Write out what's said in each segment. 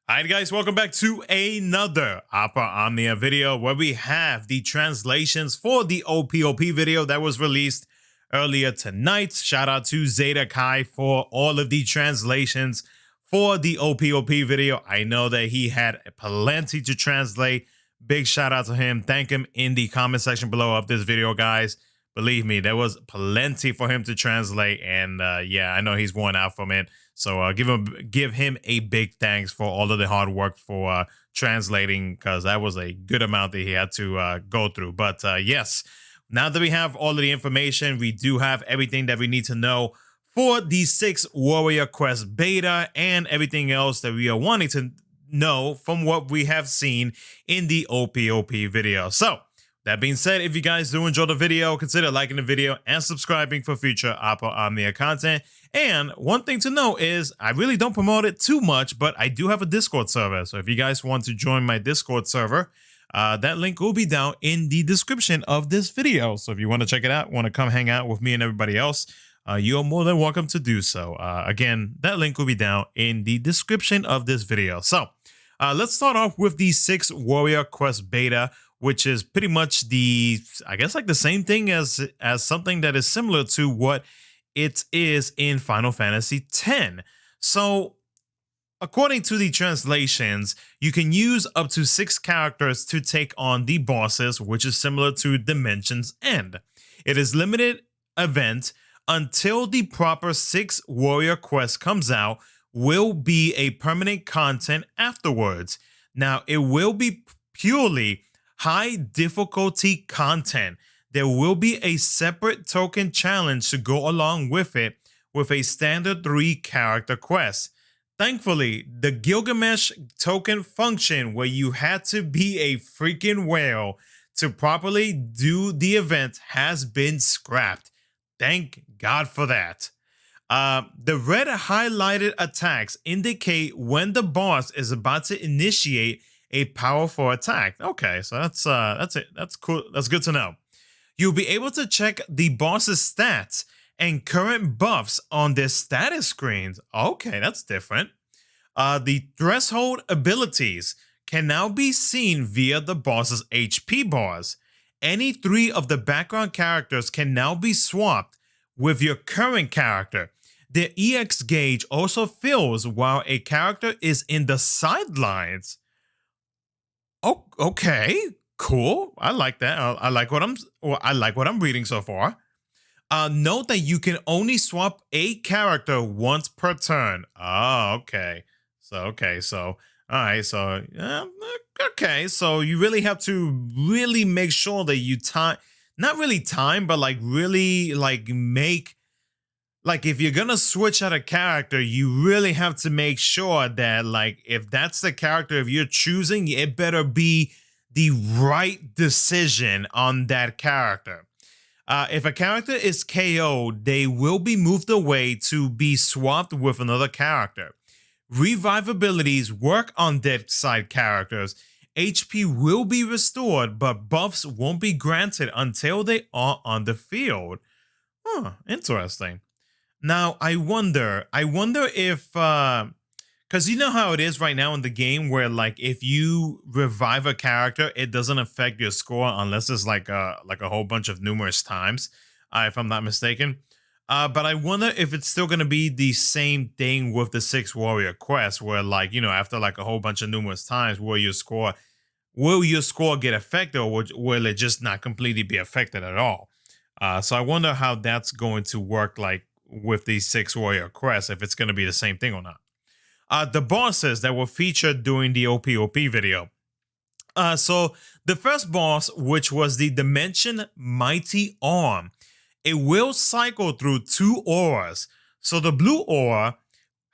Alright guys, welcome back to another Opera video where we have the translations for the OPOP video that was released earlier tonight. Shout out to Zeta Kai for all of the translations for the OPOP video. I know that he had plenty to translate. Big shout out to him. Thank him in the comment section below of this video, guys. Believe me, there was plenty for him to translate, and yeah, I know he's worn out from it. So give him a big thanks for all of the hard work for translating, because that was a good amount that he had to go through. But yes, now that we have all of the information, we do have everything that we need to know for the 6 Warrior Quest beta and everything else that we are wanting to know from what we have seen in the OPOP video. So that being said, if you guys do enjoy the video, consider liking the video and subscribing for future Opera content. And one thing to know is I really don't promote it too much, but I do have a Discord server. So if you guys want to join my Discord server, that link will be down in the description of this video. So if you want to check it out, want to come hang out with me and everybody else, you are more than welcome to do so. Again, that link will be down in the description of this video. So let's start off with the 6 Warrior Quest beta, which is pretty much the, I guess, like the same thing as something that is similar to what it is in Final Fantasy X. So according to the translations, you can use up to 6 characters to take on the bosses, which is similar to Dimension's End. It is limited event until the proper 6 Warrior Quest comes out, will be a permanent content afterwards. Now, it will be purely high difficulty content. There will be a separate token challenge to go along with it, with a standard 3 character quest. Thankfully, the Gilgamesh token function, where you had to be a freaking whale to properly do the event, has been scrapped. Thank God for that. The red highlighted attacks indicate when the boss is about to initiate a powerful attack. Okay, so that's it. That's cool. That's good to know. You'll be able to check the boss's stats and current buffs on their status screens. Okay, that's different. The threshold abilities can now be seen via the boss's HP bars. Any 3 of the background characters can now be swapped with your current character. The EX gauge also fills while a character is in the sidelines. Oh, okay, cool. I like that. I like what I'm reading so far. Note that you can only swap a character once per turn. Oh, okay. So all right. So okay. So you really have to really make sure that you not really time, but like really like make. Like, if you're gonna switch out a character, you really have to make sure that, like, if that's the character if you're choosing, it better be the right decision on that character. If a character is KO'd, they will be moved away to be swapped with another character. Revive abilities work on dead side characters. HP will be restored, but buffs won't be granted until they are on the field. Huh, interesting. Now, I wonder if, because you know how it is right now in the game where, like, if you revive a character, it doesn't affect your score unless it's like a whole bunch of numerous times, if I'm not mistaken. But I wonder if it's still going to be the same thing with the 6 Warrior Quest, where, like, you know, after like a whole bunch of numerous times, will your score get affected, or will it just not completely be affected at all? So I wonder how that's going to work, like, with these 6 Warrior Quests, if it's going to be the same thing or not. The bosses that were featured during the OPOP video. So the first boss, which was the Dimension Mighty Arm, it will cycle through 2 auras. So the blue aura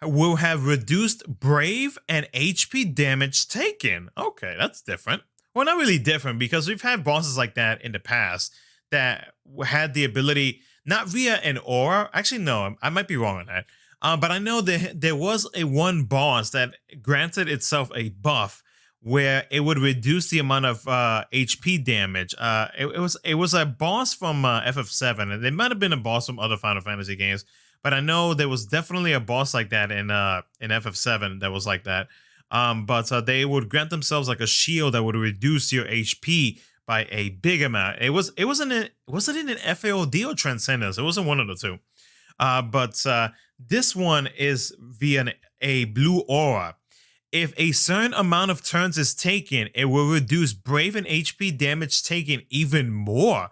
will have reduced Brave and HP damage taken. Okay, that's different. Well, not really different, because we've had bosses like that in the past that had the ability, not via an aura. Actually, no, I might be wrong on that. But I know that there was one boss that granted itself a buff where it would reduce the amount of HP damage. It was a boss from FF7, and it might have been a boss from other Final Fantasy games. But I know there was definitely a boss like that in FF7 that was like that. But they would grant themselves like a shield that would reduce your HP by a big amount. Was it in an FAOD or Transcendence? It wasn't one of the two. But this one is via a blue aura. If a certain amount of turns is taken, it will reduce Brave and HP damage taken even more.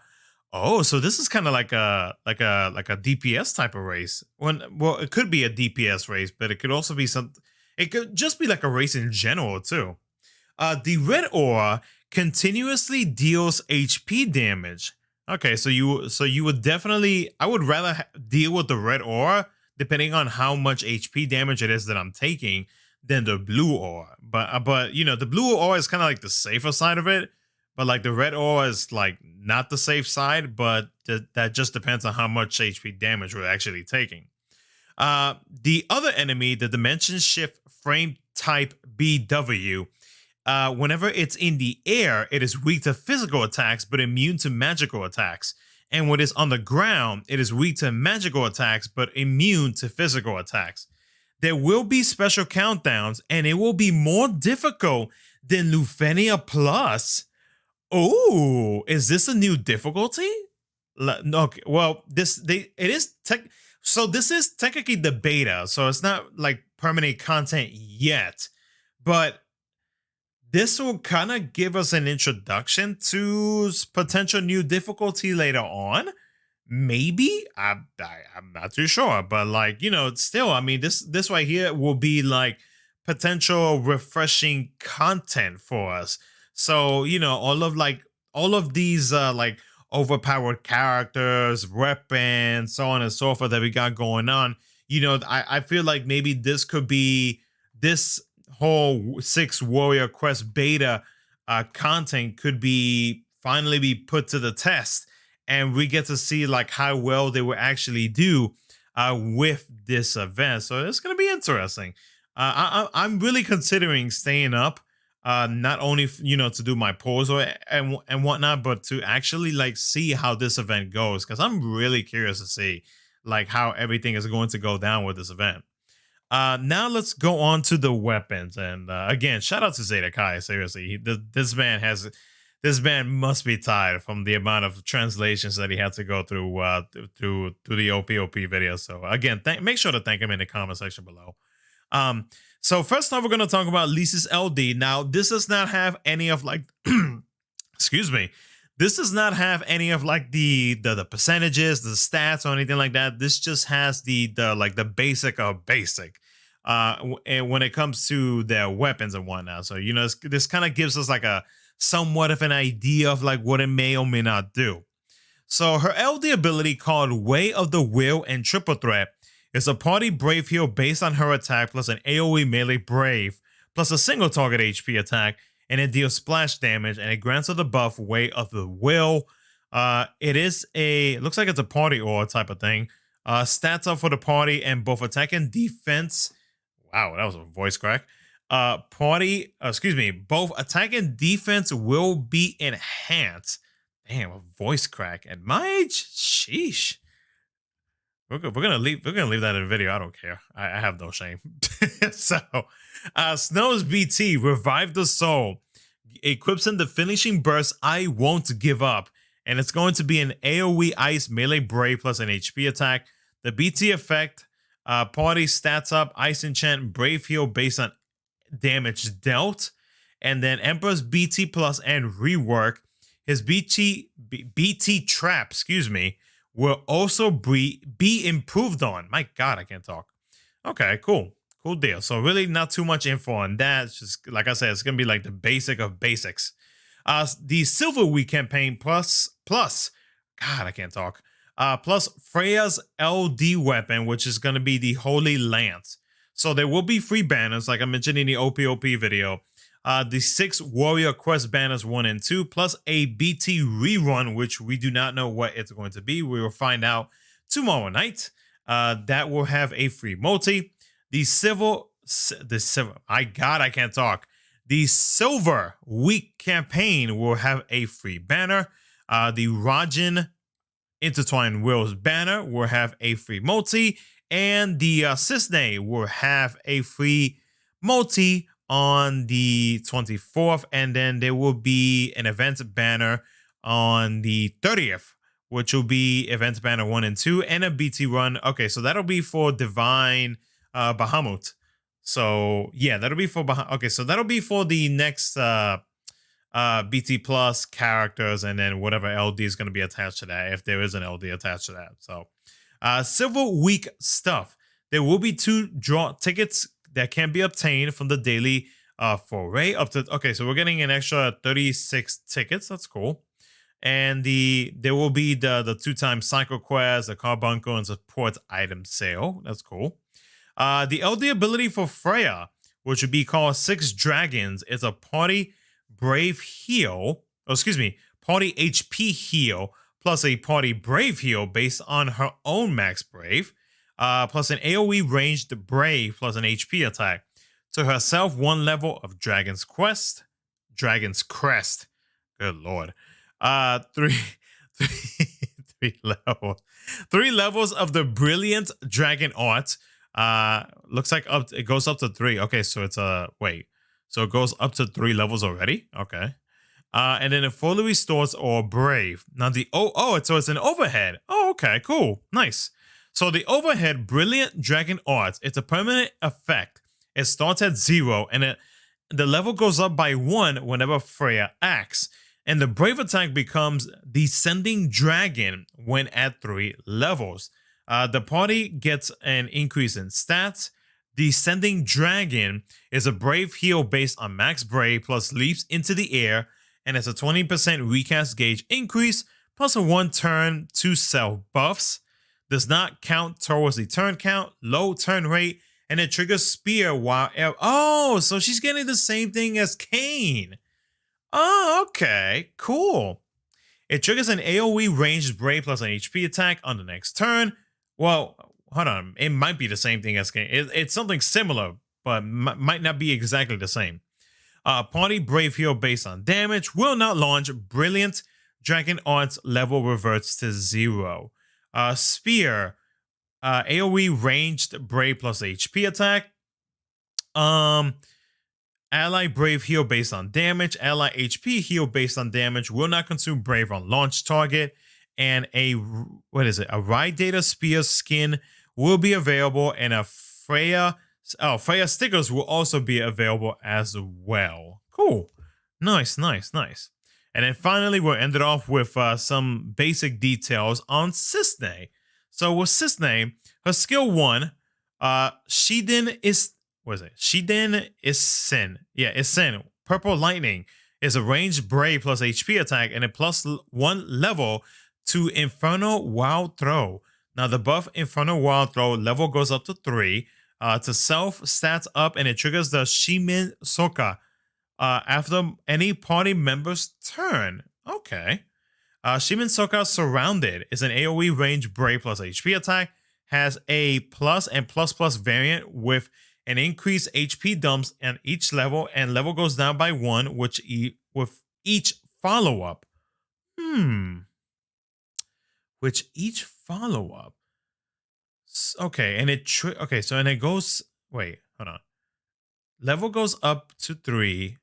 Oh, so this is kind of like a DPS type of race. Well, it could be a DPS race, but it could also be some. It could just be like a race in general too. The red aura continuously deals HP damage. Okay, so you would definitely. I would rather deal with the red aura depending on how much HP damage it is that I'm taking than the blue aura. But you know, the blue aura is kind of like the safer side of it. But like the red aura is like not the safe side, but that just depends on how much HP damage we're actually taking. The other enemy, the Dimension Shift Frame Type BW, whenever it's in the air, it is weak to physical attacks but immune to magical attacks. And when it's on the ground, it is weak to magical attacks but immune to physical attacks. There will be special countdowns, and it will be more difficult than Lufenia Plus. Oh, is this a new difficulty? Okay, well, so this is technically the beta, so it's not like permanent content yet, but this will kind of give us an introduction to potential new difficulty later on. Maybe I'm not too sure, but like, you know, still, I mean, this right here will be like potential refreshing content for us. So, you know, all of these like overpowered characters, weapons, so on and so forth that we got going on, you know, I feel like maybe this could be this whole 6 Warrior Quest beta content could be finally be put to the test, and we get to see like how well they will actually do with this event. So it's going to be interesting. I'm really considering staying up, not only you know to do my polls and whatnot, but to actually like see how this event goes, because I'm really curious to see like how everything is going to go down with this event. Now let's go on to the weapons, and again, shout out to Zeta Kai. Seriously, this man must be tired from the amount of translations that he had to go through through the OPOP video. So again, make sure to thank him in the comment section below. So first off, we're going to talk about Lisa's LD. Now, this does not have any of like, excuse me, this does not have any of like the percentages, the stats, or anything like that. This just has the like the basic of basic. And when it comes to their weapons and whatnot, so you know, this kind of gives us like a somewhat of an idea of like what it may or may not do. So her LD ability, called Way of the Will and Triple Threat, is a party brave heal based on her attack plus an AoE melee brave plus a single target HP attack, and it deals splash damage, and it grants her the buff Way of the Will. It looks like it's a party aura type of thing. Stats up for the party and both attack and defense. Wow, that was a voice crack. Both attack and defense will be enhanced. Damn, a voice crack at my age? Sheesh. We're gonna leave that in the video. I don't care. I have no shame. So, Snow's BT, Revive the Soul, equips in the finishing burst I Won't Give Up, and it's going to be an AoE Ice melee brave plus an HP attack. The BT effect, party stats up, Ice Enchant, Brave Heal based on damage dealt, and then Emperor's BT plus and rework. His BT trap, will also be improved on. My God, I can't talk. Okay, cool deal. So really not too much info on that. It's just like I said, it's gonna be like the basic of basics. The Silver Week campaign plus God, I can't talk. Plus Freya's LD weapon, which is gonna be the Holy Lance. So there will be free banners, like I mentioned in the OPOP video. The 6 Warrior Quest banners 1 and 2, plus a BT rerun, which we do not know what it's going to be. We will find out tomorrow night. That will have a free multi. The Silver, my God, I can't talk. The Silver Week campaign will have a free banner. The Rajin Intertwined Wills banner will have a free multi, and the Cisne will have a free multi on the 24th, and then there will be an event banner on the 30th, which will be event banner 1 and 2, and a BT run. Okay, so that'll be for Divine Bahamut. So yeah, that'll be for okay, so that'll be for the next BT plus characters, and then whatever LD is going to be attached to that, if there is an LD attached to that. So Civil Week stuff. There will be 2 draw tickets that can be obtained from the daily foray up to, okay, so we're getting an extra 36 tickets. That's cool. And there will be the 2-time cycle quest, the carbuncle, and support item sale. That's cool. The LD ability for Freya, which would be called 6 Dragons, is a party brave heal. Oh, excuse me, party HP heal plus a party brave heal based on her own max brave, plus an AoE ranged brave plus an HP attack. To herself, 1 level of Dragon's Crest. Good lord. 3 levels. 3 levels of the Brilliant Dragon Art. Looks like it goes up to 3. Okay, so it's wait. So it goes up to 3 levels already? Okay. And then it fully restores or brave. Now so it's an overhead. Oh, okay, cool. Nice. So the overhead Brilliant Dragon Art, it's a permanent effect. It starts at 0 and the level goes up by 1 whenever Freya acts. And the brave attack becomes Descending Dragon when at 3 levels. The party gets an increase in stats. Descending Dragon is a brave heal based on max brave plus leaps into the air, and it's a 20% recast gauge increase plus a 1 turn to self buffs. Does not count towards the turn count, low turn rate, and it triggers spear while oh, so she's getting the same thing as Kane. Oh, okay, cool. It triggers an AoE ranged brave plus an HP attack on the next turn. Well, hold on, it might be the same thing as Kane. It's something similar, but might not be exactly the same. Party brave heal based on damage will not launch. Brilliant Dragon Arts level reverts to 0. Spear, AoE ranged brave plus HP attack. Ally brave heal based on damage. Ally HP heal based on damage will not consume brave on launch target. And a Ride Data Spear skin will be available, and a Freya stickers will also be available as well. Cool. Nice. And then finally, we'll end it off with some basic details on Cisne. So with Cisne, her skill 1, Shiden is Sin. Yeah, is Sin. Purple Lightning is a ranged brave plus HP attack and a +1 level to Infernal Wild Throw. Now the buff Infernal Wild Throw level goes up to 3. To self stats up, and it triggers the Shimin Soka after any party member's turn. Okay. Shimin Soka Surrounded is an AoE range brave plus HP attack. Has a plus and plus plus variant with an increased HP dumps at each level, and level goes down by 1 with each follow-up. Which each follow-up. Okay, and it goes. Wait, hold on. Level goes up to 3.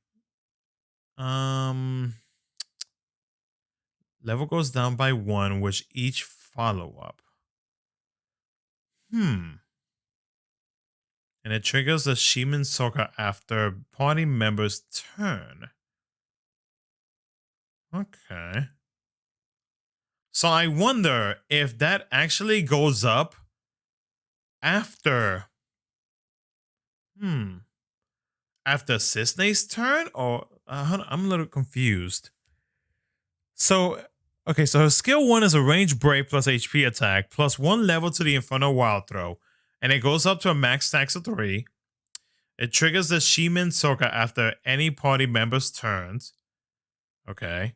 Level goes down by 1 with each follow-up. And it triggers the Shimin Soka after party member's turn. Okay. So I wonder if that actually goes up after after Cisne's turn, or I'm a little confused. So so her skill 1 is a range brave plus HP attack plus 1 level to the Infernal Wild Throw, and it goes up to a max stacks of 3. It triggers the Shimin Soka after any party member's turns. Okay.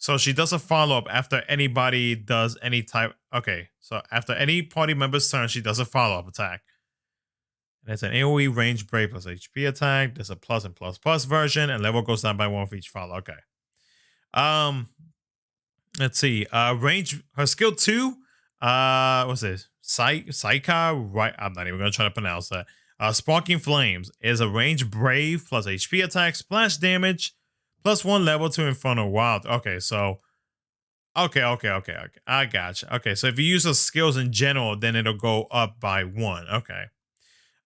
So she does a follow-up after anybody does any type. Okay, so after any party member's turn, she does a follow-up attack. And it's an AoE range brave plus HP attack. There's a plus and plus plus version, and level goes down by 1 for each follow. Okay. Let's see. Range, her skill 2. What's this? Saika, right? I'm not even gonna try to pronounce that. Sparky Flames is a range brave plus HP attack, splash damage, plus 1 level to Infernal Wild. Okay, so okay. I gotcha. Okay, so if you use those skills in general, then it'll go up by 1. Okay.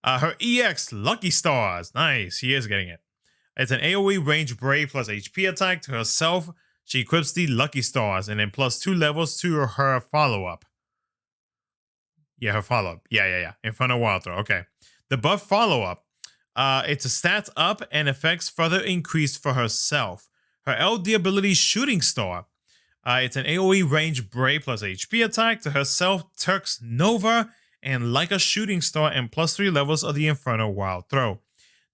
Her EX Lucky Stars. Nice. He is getting it. It's an AoE range brave plus HP attack to herself. She equips the Lucky Stars and then plus 2 levels to her follow-up. Yeah, her follow-up. Yeah. Infernal Wild Throw. Okay. The buff follow-up. It's a stats up and effects further increased for herself. Her LD ability Shooting Star. It's an AoE range brave plus HP attack to herself, Turks Nova, and like a shooting star and plus 3 levels of the Infernal Wild Throw.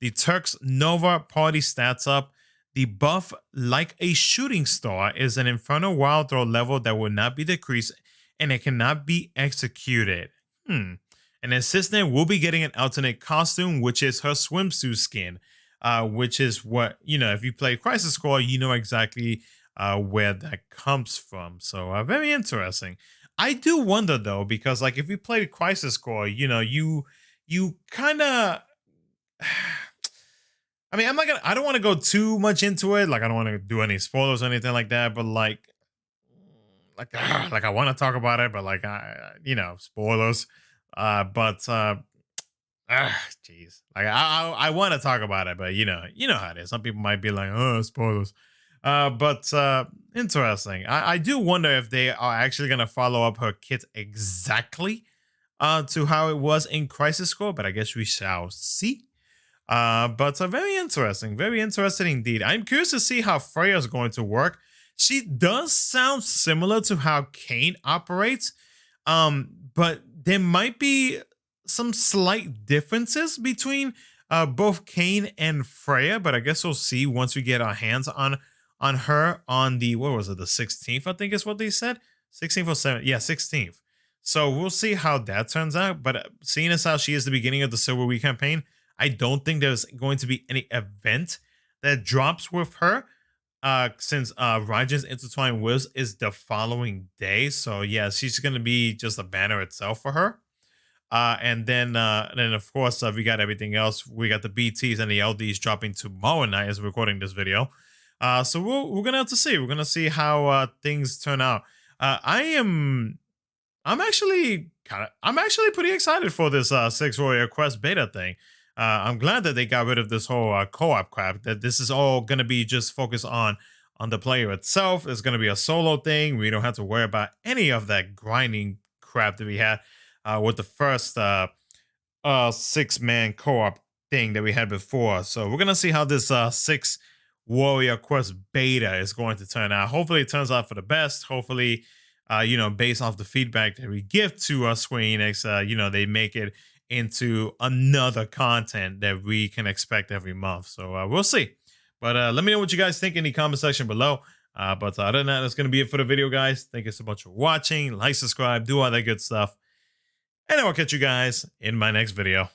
The Turks Nova party stats up. The buff like a shooting star is an Infernal Wild Throw level that will not be decreased and it cannot be executed. An assistant will be getting an alternate costume, which is her swimsuit skin, which is what, if you play Crisis Core, you know exactly where that comes from. So very interesting. I do wonder though, because like if you played Crisis Core, you kind of I mean, I don't want to go too much into it. Like, I don't want to do any spoilers or anything like that. But like I want to talk about it, but like, spoilers. Jeez, like I want to talk about it, but you know how it is. Some people might be like, oh, spoilers. Interesting. I do wonder if they are actually gonna follow up her kit exactly to how it was in Crisis Core, but I guess we shall see. Very interesting indeed. I'm curious to see how Freya is going to work. She does sound similar to how Kane operates, but there might be some slight differences between both Kane and Freya. But I guess we'll see once we get our hands on her on the, what was it, the 16th? I think is what they said. 16th or 7th? Yeah, 16th. So we'll see how that turns out. But seeing as how she is the beginning of the Silver Week campaign, I don't think there's going to be any event that drops with her since Raijin's Intertwined Wills is the following day. So yeah, she's going to be just a banner itself for her. And then of course, we got everything else. We got the BTs and the LDs dropping tomorrow night as we're recording this video. So we're going to have to see. We're going to see how things turn out. I'm actually pretty excited for this 6 Warrior Quest beta thing. I'm glad that they got rid of this whole co-op crap, that this is all going to be just focused on the player itself. It's going to be a solo thing. We don't have to worry about any of that grinding crap that we had with the first 6-man co-op thing that we had before. So we're going to see how this 6 Warrior Quest beta is going to turn out. Hopefully it turns out for the best. Hopefully, based off the feedback that we give to Square Enix, they make it into another content that we can expect every month. So we'll see. But let me know what you guys think in the comment section below. But other than that, that's going to be it for the video, guys. Thank you so much for watching. Like, subscribe, do all that good stuff. And I will catch you guys in my next video.